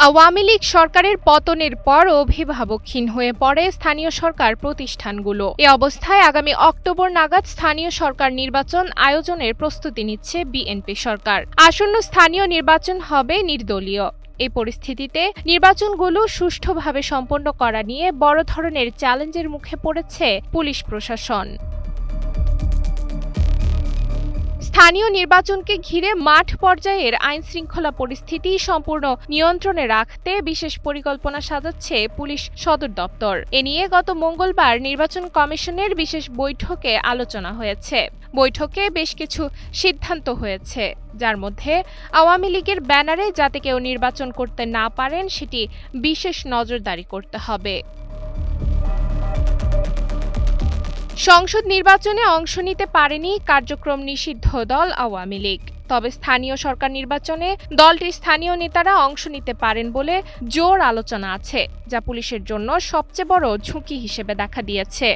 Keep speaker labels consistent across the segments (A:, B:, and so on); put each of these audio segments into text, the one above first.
A: আওয়ামী লীগ সরকারের পতনের পর অভিভাবকহীন হয়ে পড়ে স্থানীয় সরকার প্রতিষ্ঠানগুলো। এ অবস্থায় আগামী অক্টোবর নাগাদ স্থানীয় সরকার নির্বাচন আয়োজনের প্রস্তুতি নিচ্ছে বিএনপি সরকার। আসন্ন স্থানীয় নির্বাচন হবে নির্দলীয়। এই পরিস্থিতিতে নির্বাচনগুলো সুষ্ঠুভাবে সম্পন্ন করা নিয়ে বড় ধরনের চ্যালেঞ্জের মুখে পড়েছে পুলিশ প্রশাসন। স্থানীয় নির্বাচনকে ঘিরে মাঠ পর্যায়ের আইনশৃঙ্খলা পরিস্থিতি সম্পূর্ণ নিয়ন্ত্রণে রাখতে বিশেষ পরিকল্পনা সাজাচ্ছে পুলিশ সদর দপ্তর। এ নিয়ে গত মঙ্গলবার নির্বাচন কমিশনের বিশেষ বৈঠকে আলোচনা হয়েছে। বৈঠকে বেশ কিছু সিদ্ধান্ত হয়েছে, যার মধ্যে আওয়ামী লীগের ব্যানারে যাতে কেউ নির্বাচন করতে না পারেন সেটি বিশেষ নজরদারি করতে হবে। সংসদ নির্বাচনে অংশ নিতে পারেনি কার্যক্রম নিষিদ্ধ দল আওয়ামী লীগ। তবে স্থানীয় সরকার নির্বাচনে দলটির স্থানীয় নেতারা অংশ নিতে পারেন বলে জোর আলোচনা আছে, যা পুলিশের জন্য সবচেয়ে বড় ঝুঁকি হিসেবে দেখা দিয়েছে।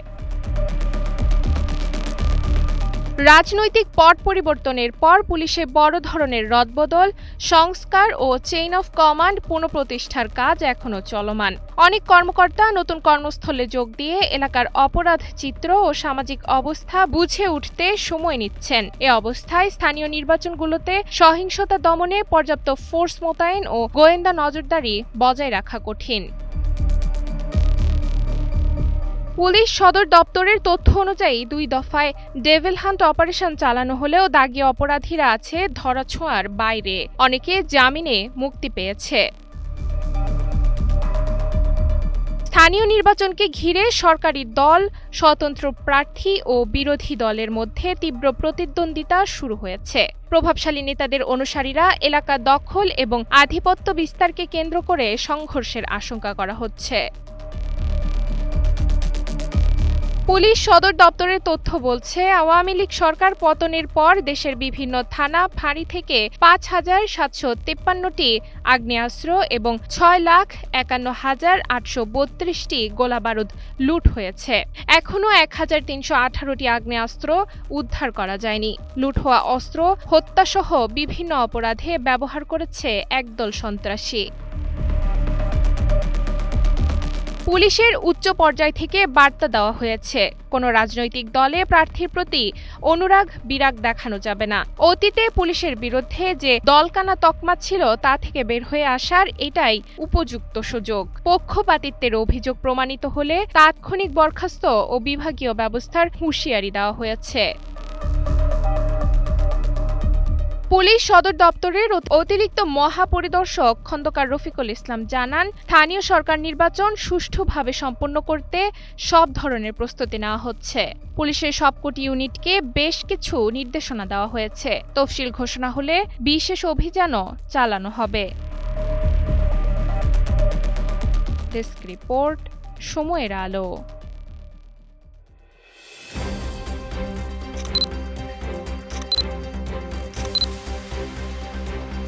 A: রাজনৈতিক পট পরিবর্তনের পর পুলিশে বড় ধরনের রদবদল, সংস্কার ও চেইন অফ কমান্ড পুনঃপ্রতিষ্ঠার কাজ এখনও চলমান। অনেক কর্মকর্তা নতুন কর্মস্থলে যোগ দিয়ে এলাকার অপরাধ চিত্র ও সামাজিক অবস্থা বুঝে উঠতে সময় নিচ্ছেন। এ অবস্থায় স্থানীয় নির্বাচনগুলোতে সহিংসতা দমনে পর্যাপ্ত ফোর্স মোতায়েন ও গোয়েন্দা নজরদারি বজায় রাখা কঠিন। পুলিশ সদর দপ্তরের তথ্য অনুযায়ী 2 দফায় ডেভিল হান্ট অপারেশন চালানো হলেও দাগী অপরাধীরা আছে ধরাছোঁয়ার বাইরে। অনেকে জামিনে মুক্তি পেয়েছে। স্থানীয় নির্বাচনকে ঘিরে সরকারি দল, স্বতন্ত্র প্রার্থী ও বিরোধী দলের মধ্যে তীব্র প্রতিদ্বন্দ্বিতা শুরু হয়েছে। প্রভাবশালী নেতাদের অনুসারীরা এলাকা দখল এবং আধিপত্য বিস্তারকে কেন্দ্র করে সংঘর্ষের আশঙ্কা করা হচ্ছে। পুলিশ সদর দপ্তরের তথ্য বলছে, আওয়ামী লীগ সরকার পতনের পর দেশের বিভিন্ন থানা ফাঁড়ি থেকে ৫,৭৫৩টি আগ্নেয়াস্ত্র এবং ৬,৫১,৮৩২টি গোলাবারুদ লুট হয়েছে। এখনও ১,৩১৮টি আগ্নেয়াস্ত্র উদ্ধার করা যায়নি। লুট হওয়া অস্ত্র হত্যাসহ বিভিন্ন অপরাধে ব্যবহার করেছে একদল সন্ত্রাসী। পুলিশের উচ্চ পর্যায় থেকে বার্তা দেওয়া হয়েছে, কোনো রাজনৈতিক দলে প্রার্থীর প্রতি অনুরাগ বিরাগ দেখানো যাবে না। অতীতে পুলিশের বিরুদ্ধে যে দলকানা তকমা ছিল তা থেকে বের হয়ে আসার এটাই উপযুক্ত সুযোগ। পক্ষপাতিত্বের অভিযোগ প্রমাণিত হলে তাৎক্ষণিক বরখাস্ত ও বিভাগীয় ব্যবস্থার হুঁশিয়ারি দেওয়া হয়েছে। পুলিশ সদর দপ্তরের অতিরিক্ত মহাপরিদর্শক খন্দকার রফিকুল ইসলাম জানান, স্থানীয় সরকার নির্বাচন সুষ্ঠুভাবে সম্পন্ন করতে সব ধরনের প্রস্তুতি নেওয়া হচ্ছে। পুলিশের সবকটি ইউনিটকে বেশ কিছু নির্দেশনা দেওয়া হয়েছে। তফসিল ঘোষণা হলে বিশেষ অভিযানও চালানো হবে। ডেস্ক রিপোর্ট, সময়ের আলো।